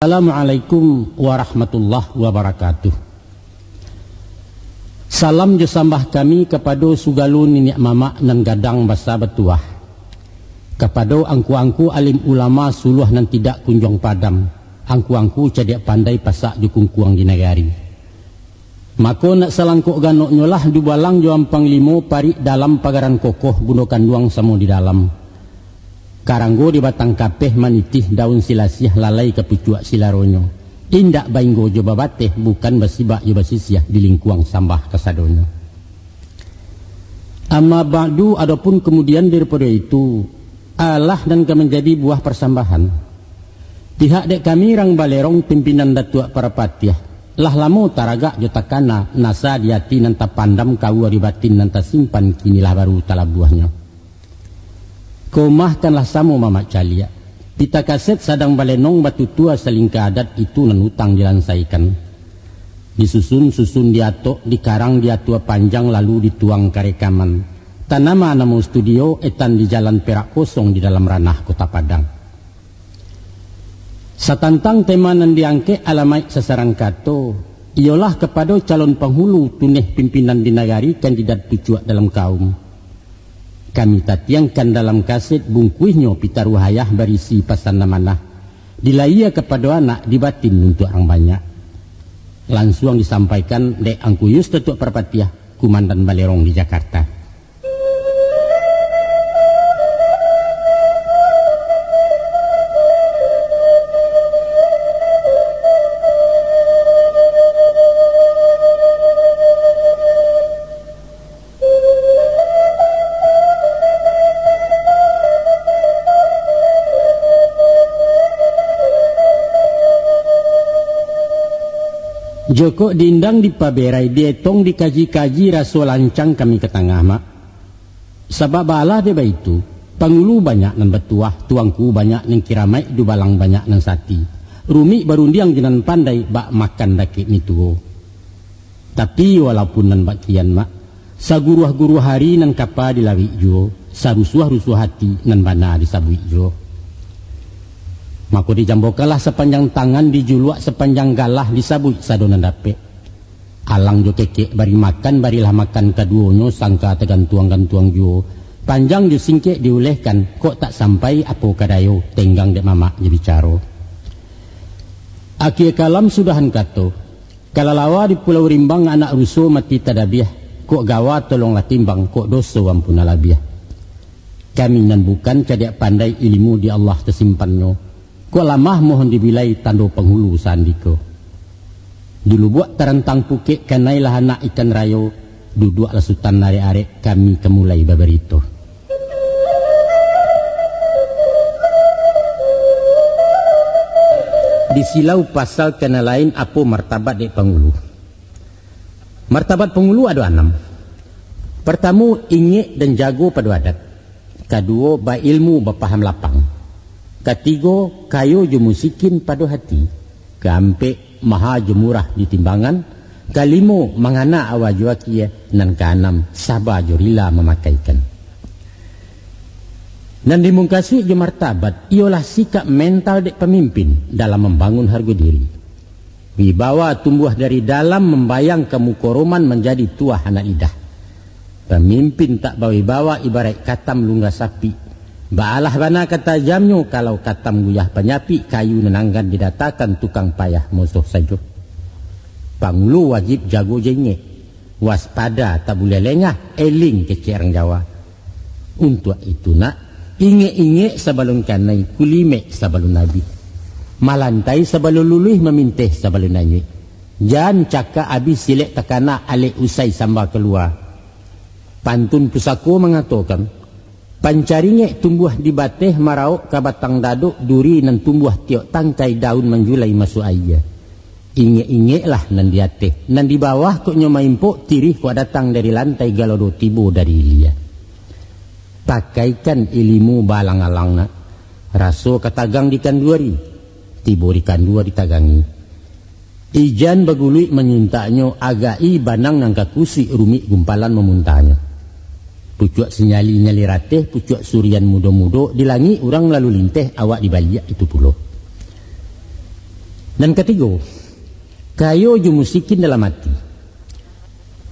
Assalamualaikum warahmatullahi wabarakatuh. Salam jasambah kami kepada sugalu niniak mamak nan gadang basa betuah, kepada angku-angku alim ulama suluh nan tidak kunjung padam, angku-angku cadiak pandai pasak jukung kuang di negari. Maka nak salangkuk ganok nyolah dubalang joam panglimo pari dalam pagaran kokoh bunukan duang samo di dalam. Karanggo di batang kapeh manitih daun silasiah lalai ke pucuak silaronyo. Indak bainggo jo babateh bukan basibak jo basisiah di lingkuang sambah kasadonyo. Amma ba'du, adapun kemudian daripada itu Allah dan menjadi buah persambahan. Pihak dek kami rang balerong pimpinan datuak para patiah. Lah lamo taragak jo takana nasa diati nanta pandam kau aribatin nanta simpan kinilah baru talabuahnya. Komahkanlah samo mamak calia. Pita kaset sadang balenong batu tua selingka adat itu nan hutang dilansaikan. Disusun-susun diatok, dikarang diatua panjang lalu dituang karekaman. Tanama namo studio etan di jalan perak kosong di dalam ranah kota Padang. Satantang tema nan diangke alamai sasaran kato, ialah kepada calon penghulu tuneh pimpinan di nagari kandidat pucuak dalam kaum. Kami tatiangkan dalam kaset bungkuihnya pitaruhayah berisi pasan namanah. Dilaiya kepada anak dibatin untuk orang banyak. Langsung disampaikan dek angkuyus tetuk perpatiah Kumandan Balerong di Jakarta. Joko diindang di paberai dietong dikaji-kaji raso lancang kami ke tengah mak. Sebab balah dia itu pangulu banyak nan betuah, tuangku banyak nan kiramai, dubalang banyak nan sati. Rumi barundiang jinan pandai bak makan daki mituo. Tapi walaupun nan bakian mak, saguruah-guruah hari nan kapa dilawi jo, sarusuah-rusuah hati nan bana disabui jo. Maka dijambokalah sepanjang tangan dijuluak sepanjang galah disabui sadonan dape. Alang jo kekek bari makan barilah makan kaduonyo sangka tegantuang-gantuang jo. Panjang jo singkek diulehkan kok tak sampai apa kadayo tenggang dek mamak je bicaro. Akhir kalam sudahan kato. Kalalawa di Pulau Rimbang anak rusuh mati tadabiah. Kok gawa tolonglah timbang kok doso ampuna labiah. Kami nan bukan cadiak pandai ilmu di Allah tersimpannya. Kok lamah mohon dibilai tando penghulu sandiko. Dulu buat terentang pukek kanailah anak ikan rayo. Duduk lasutan nare-arek kami kemulai baberito. Di silau pasal kena lain apa martabat dek penghulu. Martabat penghulu ada 6. Pertama ingek dan jago pada adat. Kedua ba ilmu bapaham lapang. Ketiga, kayo je musikin pada hati. Keempat, maha je murah di timbangan. Kelima, mangana awaju akia. Dan keenam, sabar je rila memakaikan. Dan dimungkasi je martabat, ialah sikap mental dek pemimpin dalam membangun harga diri. Wibawa tumbuh dari dalam membayang kemukoroman menjadi tuah anak lidah. Pemimpin tak bawa ibarat katam lunga sapi. Baalah bana kata jamnya kalau katam guyah penyapi kayu nenanggan didatakan tukang payah musuh saja. Pangulu wajib jago jengek, waspada tak boleh lengah, eling kecerang Jawa. Untuk itu nak, inge-inge sebelum kanai, kulimek sebelum nabi. Malantai sebelum luluh memintih sebelum nanya. Jangan cakap habis silek takana alik usai sambal keluar. Pantun pusako mengatakan, pancaringek tumbuh di bateh marauk ke batang daduk duri nan tumbuh tiok tangkai daun menjulai masuk air. Inge-inge lah nan di ateh. Nan di bawah kok nyomaimpo tirih kok datang dari lantai galodo tibo dari ilia. Pakaikan ilmu balang-alang nak. Raso katagang di kanduari. Tibo di kandua ditagangi. Ijan bagului menyuntaknya agai banang nangka kusi rumik gumpalan memuntahnya. Pucuak senyali-nyali rateh, pucuak surian mudo-mudo, dilangi orang lalu linteh, awak dibaliak itu pulau. Dan ketiga, kayo ju musikin dalam hati.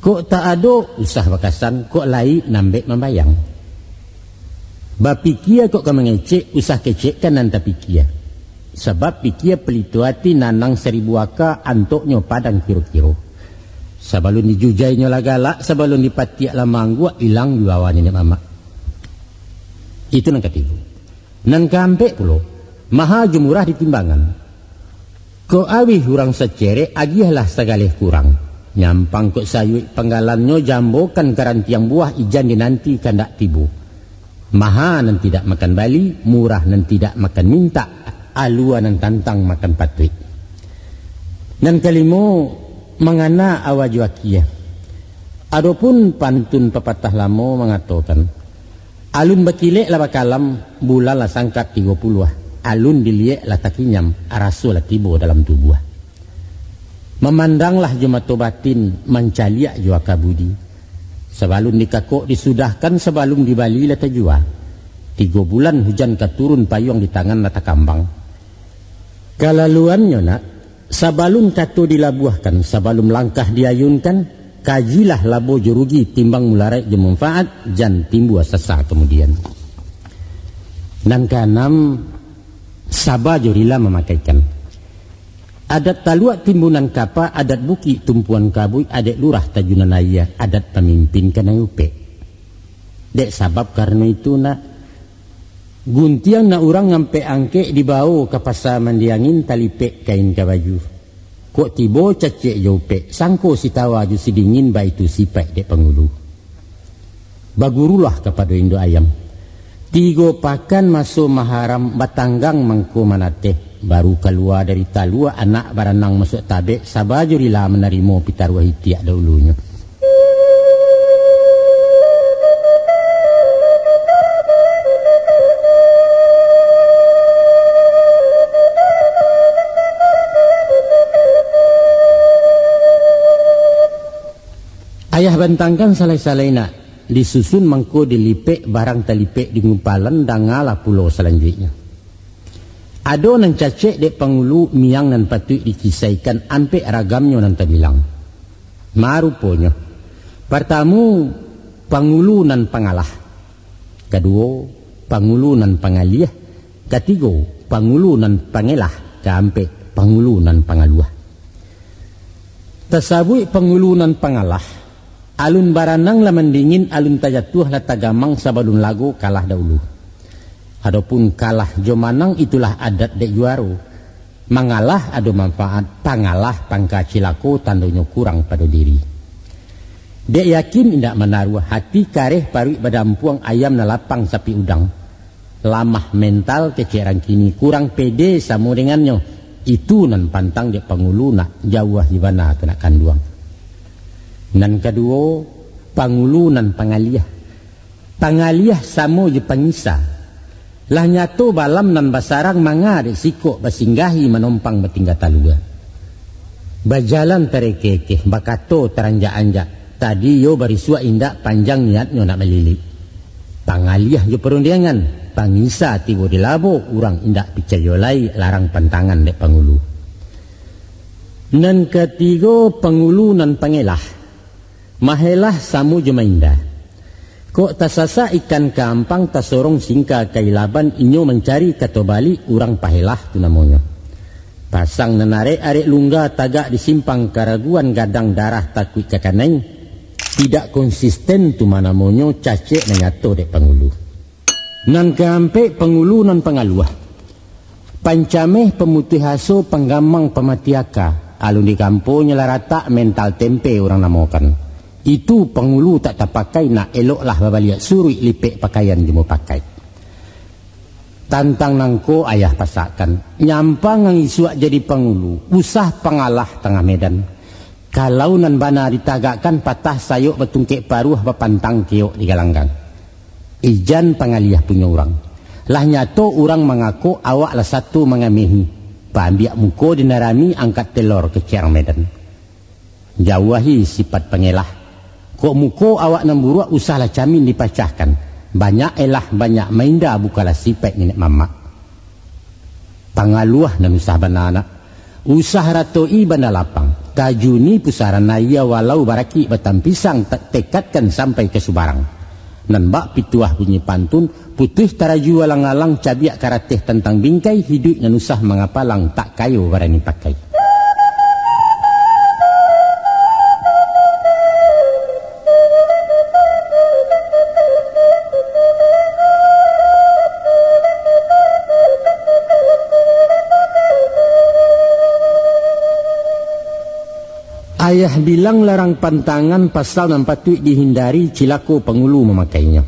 Kok tak ada usah bakasan, kok lai nambek membayang. Bapikia kok mengecek, usah kecekkan nanta pikia. Sebab pikia pelito hati nanang 1000 aka antoknya padang kiro-kiro. Sebelum dijujainya lagala, sebelum dipatiak lamang gua hilang juawan ini mama. Itu nang ketiga. Nang kampek pulo, maha jumurah ditimbangan. Ko awi hurang secere agiahlah segalih kurang. Nyampang kok sayui penggalannya jambokan karantiang buah ijan dinanti kandak tibu. Maha nan tidak makan bali, murah nan tidak makan minta, alua nan tantang makan patui. Dan kelimo mengana awajuakia. Adapun pantun pepatah lamo mengatakan, alun bakilek lah bakalam bulan lah sangkat 30. Alun diliek lah takinyam arasul lah tibo dalam tubuh. Memandanglah jumato batin mencaliak jua kabudi. Sebelum dikakok disudahkan, sebelum dibali lata jua. 3 bulan hujan katurun payung di tangan lata kambang. Kalaluannya nak, sebelum kato dilabuhkan, sebelum langkah diayunkan, kajilah labo jurugi timbang mularai jemanfaat jan timbua sesa kemudian. Dan keenam, sabah jurila memakaikan. Adat taluak timbunan kapa, adat buki tumpuan kabui, adat lurah tajunan ayah, adat pemimpin kanang upe. Dek sabab karena itu nak guntiang na orang ngampe angke dibawa ke pasar mandiangin talipek kain kabaju. Kok tibo cacek jaupe, sangko si tawa ju si dingin ba itu sipai dek pengulu. Bagurulah kepada Indo ayam. 3 pakan masuk maharam batanggang mangko manateh. Baru keluar dari talua anak baranang masuk tabek sabajurilah menerima pitarwah hitiak dahulunya. Ayah bantangkan salai-salai nak disusun mangko dilipek barang talipek di ngumpalan dan ngalah pulau selanjutnya. Ado nang cacek dek pangulu miang nan patut dikisaikan ampe ragamnya nan terbilang. Maruponya. Pertama, pangulu nan pangalah. Kedua, pangulu nan pangaliah. Ketiga, pangulu nan pangelah. Keampe, pangulu nan pangaluah. Tasabui pangulu nan pangalah. Alun baranang lah mendingin, alun tajatuh lah tagamang sabalun lagu kalah dahulu. Adapun kalah jomanang itulah adat dek juaro. Mangalah ada manfaat, pangalah pangka cilako tandanya kurang pada diri. Dek yakin indak menaruh hati kareh parui badampuang ayam nalapang sapi udang. Lamah mental keceran kini kurang pede sama dengannya. Itu nan pantang dek pangulu nak jauh hibana tu nak kanduang. Nan kedua pangulu nan pangaliah. Pangaliah samo je pangisa. Lah nyato balam nan basarang manga dek sikok basinggahi menompang batingga talua. Bajalan terekekeh bakato teranjak-anjak. Tadi yo barisua indak panjang niatnya nak melilik. Pangaliah jo perundangan, pangisa tibo di labo, urang indak picayolai larang pantangan dek pangulu. Nan ketiga pangulu nan pangelah. Mahelah samu jema indah. Kok tasasa ikan kampang tasorong singka kailaban inyo mencari katobali urang pahelah tu namanya. Pasang nanare arek lungga tagak disimpang karaguan gadang darah takui kakaneng. Tidak konsisten tu manamonyo cacek nanyato dek pangulu. Nan kampe pangulu nan pangaluah. Pancameh pemutih haso penggamang pematiaka. Alun di kamponya larata mental tempe orang namokan. Itu pangulu tak terpakai nak eloklah babaliak surui lipek pakaian jemu pakai. Tantang nangko ayah pasakan. Nyampang ang isuak jadi pangulu. Usah pangalah tengah medan. Kalau nan bana ditagakkan patah sayuk betungkek paruh bapantang keok di galanggang. Ijan pangaliah punya orang. Lah nyato orang mengaku awak lah satu mengamehi. Paambiak muko dinarami angkat telur ke cerang medan. Jauhi sifat pangelah. Kok muko awak namburuk usahlah camin dipacahkan. Banyak elah banyak mainda bukalah sifat nenek mama. Pangaluah dan usah banana. Usah ratoi banda lapang, tajuni pusaran naya walau baraki batang pisang tekatkan sampai ke Subarang. Nan bak pituah bunyi pantun, putih taraju alang-alang cabiak karateh tentang bingkai, hidup nan usah mengapalang tak kayo barani pakai. Ayah bilang larang pantangan pasal nan patut dihindari cilako pengulu memakainya.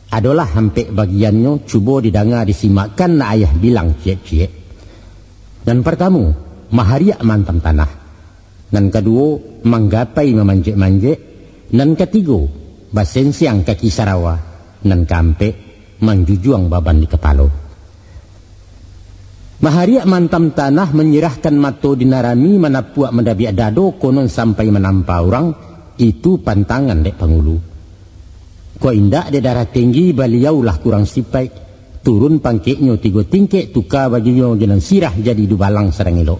Adalah hampir bagiannya cuba didengar disimakkan na ayah bilang cie-cie. Dan pertama, mahariak mantam tanah. Dan kedua, manggapai memanjek-manjek. Dan ketiga, basensiang kaki sarawa. Dan keempat, manjujuang baban di kepala. Mahariak mantam tanah menyerahkan mato dinarami manapuak mendabiak dado konon sampai menampa orang, itu pantangan dek pengulu. Ko indak de darah tinggi baliaulah kurang sipai, turun pangkeknya 3 tingkek tukar bajunya jenang sirah jadi dubalang serang elok.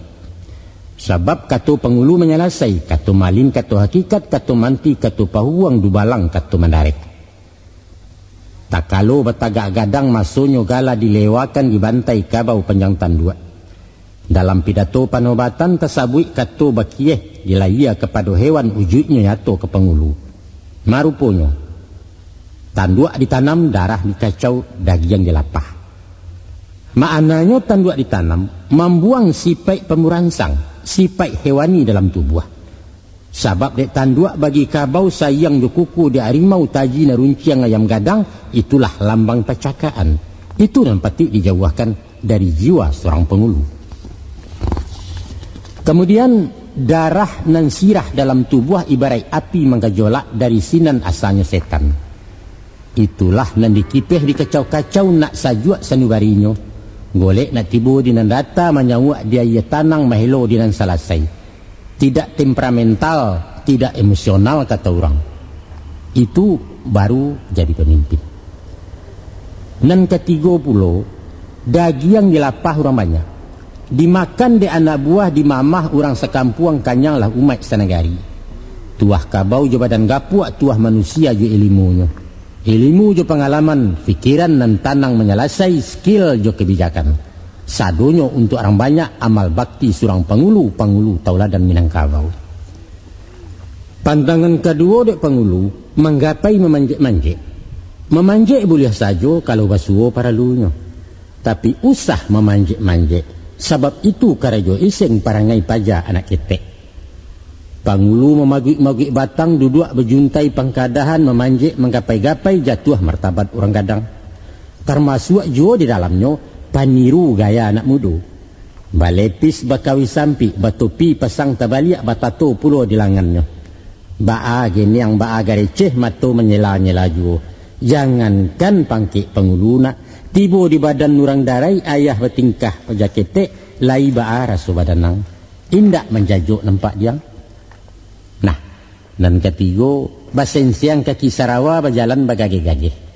Sebab kata pengulu menyalasai, kata malin kata hakikat, kata manti kata pahuang dubalang kata mandarek. Tak kalau batagak gadang masuknya gala dilewakan dibantai kabau panjang tandua. Dalam pidato panobatan tersabui kata bakieh dilaya kepada hewan wujudnya yato ke pengulu. Maruponya tandua ditanam, darah dikacau, daging dilapah. Maknanya tandua ditanam membuang sipai pemuransang, sipai hewani dalam tubuh. Sabab dek tandua bagi kabau sayang jo kuku di harimau taji na runciang ayam gadang, itulah lambang percakaan. Itu yang patut dijauhkan dari jiwa seorang pengulu. Kemudian darah nan sirah dalam tubuh ibarat api menggejolak dari sinan asalnya setan. Itulah nan dikipeh dikacau-kacau nak sajuak sanubarinya. Golek nak tibu di nan data menyawak dia ia tanang mahelo di nan salasai. Tidak temperamental, tidak emosional kata orang. Itu baru jadi pemimpin. Dan ketiga pula, daging yang dilapah orang banyak. Dimakan di anak buah di mamah orang sekampuang kanyanglah umat sanagari. Tuah kabau jo badan gapuak, tuah manusia jo ilmunya. Ilmu jo pengalaman, fikiran dan tanang menyalasai, skill jo kebijakan. Sadonyo untuk orang banyak amal bakti surang pengulu tauladan Minangkabau. Pandangan kedua dek pengulu menggapai memanjek-manjek. Memanjek boleh saja kalau basuo para lunya. Tapi usah memanjek-manjek. Sebab itu karajo iseng parangai paja anak ketek. Pengulu memagik-magik batang duduk berjuntai pangkadahan memanjek menggapai-gapai jatuh martabat orang gadang. Termasuk jo di dalamnya paniru gaya anak muda. Balepis bakawi sampi, batopi pasang tabaliak batato pulo di langannya. Baa gini yang baa gareceh mato menyela-nyela juo. Jangankan pangkik penguluna, tibo di badan nurang darai ayah bertingkah pejakete, lai baa rasu badanang. Indak menjajuk nampak dia. Nah, dan ketiga, basensiang kaki sarawa berjalan bagage-gage.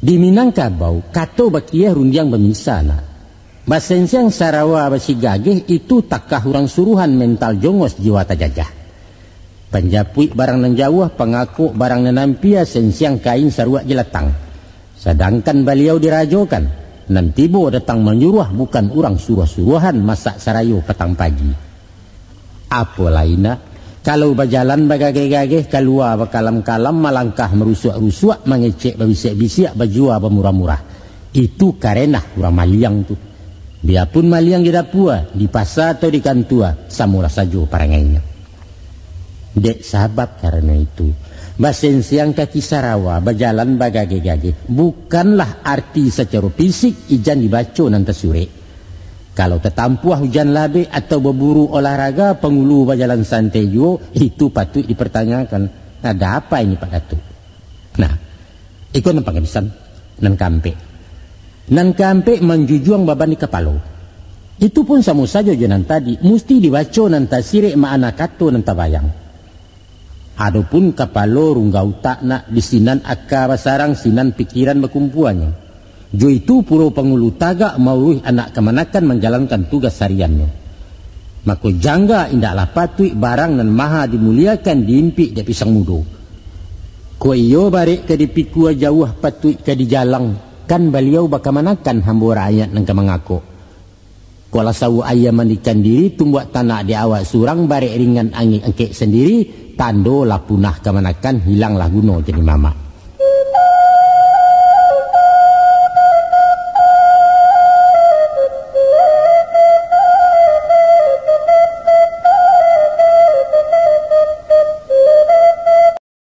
Di Minangkabau, kato bakiah rundiang bemisana. Basensiang sarawa basi gageh itu takah orang suruhan mental jongos jiwa tajajah. Penjapui barang nan jauh, pengaku barang nan nampia sensiang kain sarua jelatang. Sedangkan beliau dirajokan, nan tibo datang menyuruh bukan orang suruh-suruhan masak sarayo petang pagi. Apa lainnya? Kalau berjalan bagage-gage keluar bakalam-kalam malangkah merusuk-rusuk mengecek berbisik-bisik berjual bermurah-murah. Itu karena orang maliang tu. Biarpun maliang di dapur, di pasar atau di kantua, samula saja parangainya. Dek sahabat karena itu. Basensiang kaki sarawa berjalan bagage-gage bukanlah arti secara fisik ijan dibaca nanti sore. Kalau tetampuah hujan labe atau berburu olahraga pengulu berjalan santai juga, itu patut dipertanyakan. Ada apa ini Pak Datuk? Nah, ikut nampak kebisan nan kampe. Nan kampe menjujuang baban di kepala. Itu pun sama saja jalan tadi, mesti dibaca nanti sirik makna kato nanti bayang. Adapun kepala runggau tak nak disinan akar basarang sinan pikiran berkumpuannya. Jo itu puro pengulu tagak mauruh anak kemanakan menjalankan tugas hariannya. Maka jangga indaklah patut barang dan maha dimuliakan diimpi di pisang mudo. Ko iyo barik ke dipikua jauh patut ke di jalang, kan beliau bakamanakan hamba rakyat nang kamangako. Kuala sawu ayam mandikan diri tumbuh tanah di awak surang barik ringan angin angkek sendiri, tando lah punah kamanakan hilanglah guna jadi mama.